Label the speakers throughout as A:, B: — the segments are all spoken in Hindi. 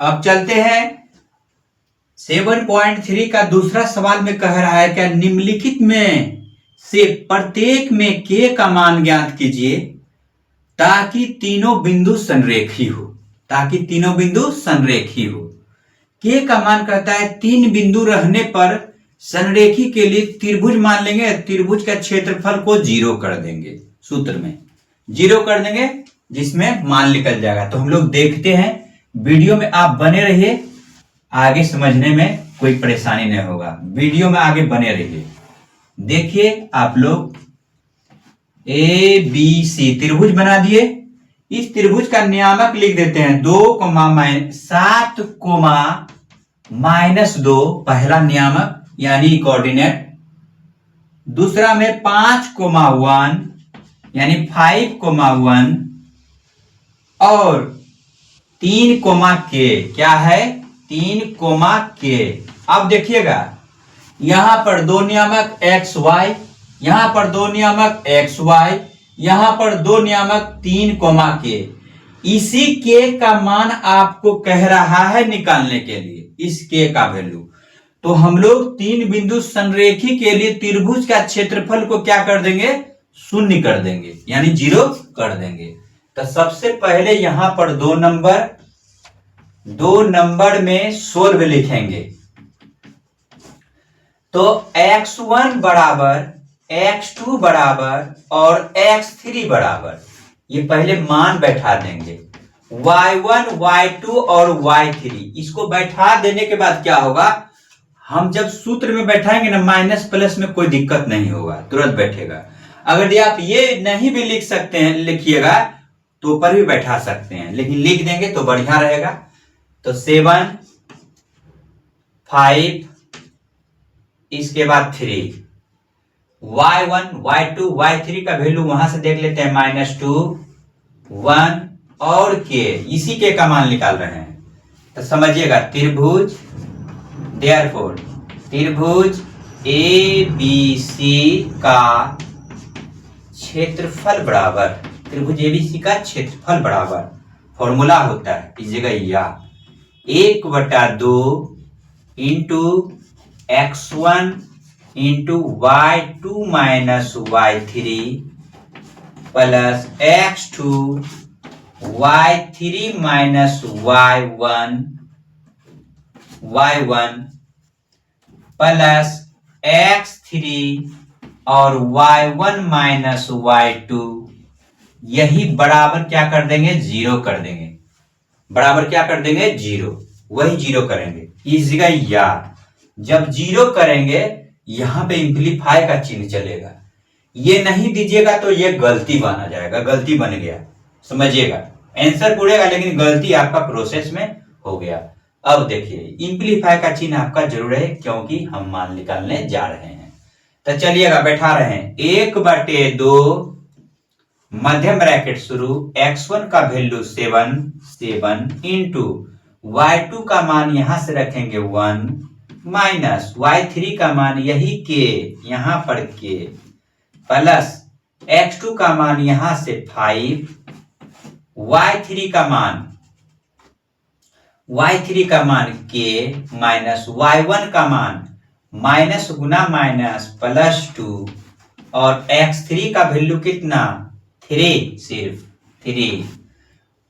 A: अब चलते हैं 7.3 का दूसरा सवाल में कह रहा है क्या निम्नलिखित में से प्रत्येक में k का मान ज्ञात कीजिए ताकि तीनों बिंदु संरेखी हो। k का मान कहता है 3 बिंदु रहने पर संरेखी के लिए त्रिभुज मान लेंगे, त्रिभुज का क्षेत्रफल को 0 कर देंगे, सूत्र में 0 कर देंगे जिसमें मान निकल जाएगा। तो हम लोग देखते हैं, वीडियो में आप बने रहिए, आगे समझने में कोई परेशानी नहीं होगा। वीडियो में आगे बने रहिए। देखिए आप लोग ए बी सी त्रिभुज बना दिए। इस त्रिभुज का नियामक लिख देते हैं 2,7, -2 पहला नियामक यानी कोऑर्डिनेट। दूसरा में 5,1 यानी 5,1 और 3,k क्या है 3,k। अब देखिएगा यहां पर 2 नियामक xy, यहां पर 2 नियामक xy, यहां पर 2 नियामक 3,k। इसी k का मान आपको कह रहा है निकालने के लिए, इस k का वैल्यू। तो हम लोग 3 बिंदु संरेखी के लिए त्रिभुज का क्षेत्रफल को क्या कर देंगे, 0 कर देंगे यानी 0 कर देंगे। तो सबसे पहले यहां पर 2 नंबर में 16 लिखेंगे। तो x1 बराबर, x2 बराबर और x3 बराबर, ये पहले मान बैठा देंगे y1, y2 और y3। इसको बैठा देने के बाद क्या होगा, हम जब सूत्र में बैठाएंगे ना माइनस प्लस में कोई दिक्कत नहीं होगा, तुरंत बैठेगा। अगर आप ये नहीं भी लिख सकते हैं, लिखिएगा तो ऊपर भी बैठा सकते हैं, लेकिन लिख देंगे तो बढ़िया रहेगा। तो 7, 5 इसके बाद 3, y1, y2, y3 का वैल्यू वहां से देख लेते हैं -2, 1 और k, इसी के का मान निकाल रहे हैं। तो समझिएगा त्रिभुज, देयरफॉर त्रिभुज ABC का क्षेत्रफल बराबर, त्रिभुज ABC का क्षेत्रफल बराबर फॉर्मूला होता है इस जगह या 1/2 into x1 into y2 minus y3 plus x2 y3 minus y1 plus x3 और y1 माइनस y2, यही बराबर क्या कर देंगे 0 कर देंगे। बराबर क्या कर देंगे 0, वही 0 करेंगे इस जगह या। जब 0 करेंगे यहां पे इंप्लीफाई का चिन्ह चलेगा, ये नहीं दीजिएगा तो ये गलती बना जाएगा, गलती बन गया, समझिएगा आंसर पूरेगा लेकिन गलती आपका प्रोसेस में हो गया। अब देखिए इंप्लीफाई का चिन्ह आपका जरूर है क्योंकि हम मान निकालने जा रहे हैं। तो चलिएगा बैठा रहे हैं 1/2 मध्यम ब्रैकेट शुरू, x1 का वैल्यू 7 इंटू y2 का मान यहां से रखेंगे 1 माइनस y3 का मान यही k, यहां पर k प्लस x2 का मान यहां से 5, y3 का मान k माइनस y1 का मान माइनस गुना माइनस +2 और x3 का वैल्यू कितना 3, सिर्फ 3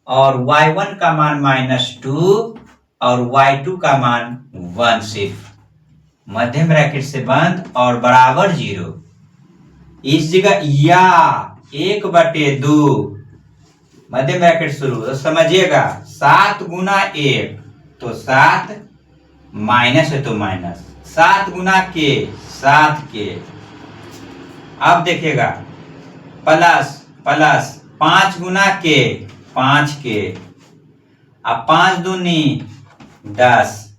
A: और y1 का मान -2 और y2 का मान 1, सिर्फ मध्यम ब्रैकेट से बंद और बराबर 0। इस जगह या 1/2 मध्यम ब्रैकेट शुरू, तो समझिएगा 7 गुना 1 तो 7 माइनस है तो माइनस, 7 गुना k 7k। अब देखिएगा प्लस 5 गुना k 5k, अब 5 दूनी 10।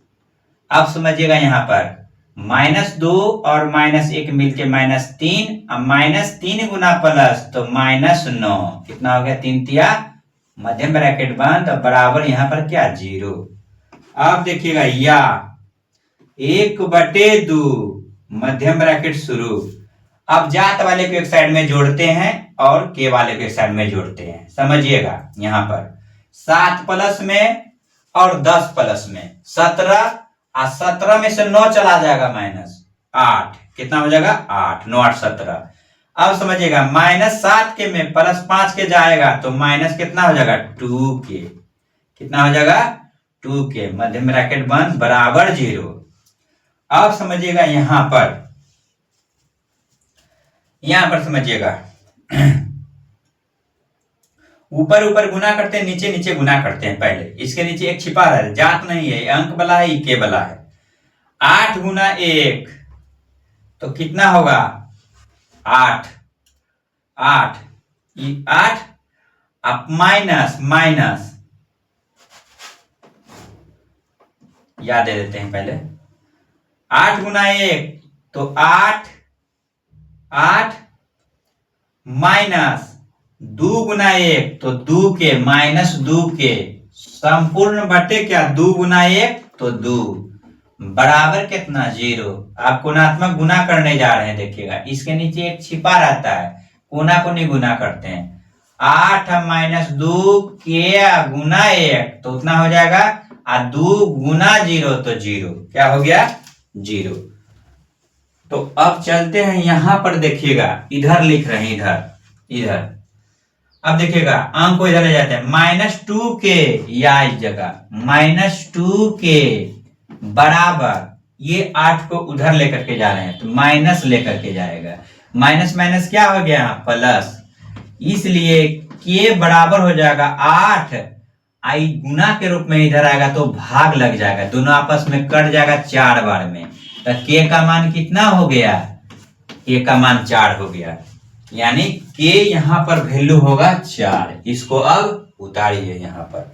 A: अब समझिएगा यहाँ पर -2 और -1 मिलके -3, अब -3 गुना प्लस तो -9, कितना हो गया 3 तिया मध्यम ब्रैकेट बंद और बराबर यहाँ पर क्या 0। अब देखिएगा या 1/2 मध्यम ब्रैकेट शुरू। अब जात वाले को एक साइड में जोड़ते हैं और के वाले को एक साइड में जोड़ते हैं, समझिएगा यहाँ पर 7 प्लस में और 10 प्लस में 17 और 17 में से 9 चला जाएगा माइनस 8, कितना हो जाएगा 8, 9 8 17। अब समझिएगा -7 के में +5 के जाएगा तो माइनस कितना हो जाएगा 2 के, कितना हो जाएगा 2 के, मध्य में ब्रैकेट बंद बराबर 0। अब समझिएगा यहां पर समझिएगा ऊपर ऊपर गुना करते हैं, नीचे नीचे गुना करते हैं। पहले इसके नीचे एक छिपा है, जात नहीं है, अंक वाला है, के वाला है। 8 गुना 1 तो कितना होगा 8, 8 अब माइनस याद दे देते हैं पहले। 8 गुना 1 तो 8 माइनस 2 गुना 1 तो 2 के माइनस 2 के संपूर्ण बटे क्या 2 गुना 1 तो 2 बराबर कितना 0। आप कोणात्मक गुना करने जा रहे हैं, देखिएगा इसके नीचे एक छिपा रहता है, कोना को नहीं गुना करते हैं। 8 माइनस 2 के गुना 1 तो उतना हो जाएगा, और 2 गुना 0 तो 0, क्या हो गया 0। तो अब चलते हैं यहां पर, देखिएगा इधर लिख रहे हैं, इधर अब देखिएगा अंक को इधर ले जाते हैं, -2 के या इस जगह -2 के बराबर, ये 8 को उधर लेकर के जा रहे हैं तो माइनस लेकर के जाएगा, माइनस माइनस क्या हो गया प्लस, इसलिए के बराबर हो जाएगा 8, आई गुना के रूप में इधर आएगा तो भाग लग जाएगा, दोनों आपस में कट जाएगा 4 बार में, तो के का मान कितना हो गया, के का मान 4 हो गया, यानी के यहां पर वैल्यू होगा 4। इसको अब उतारिए यहां पर।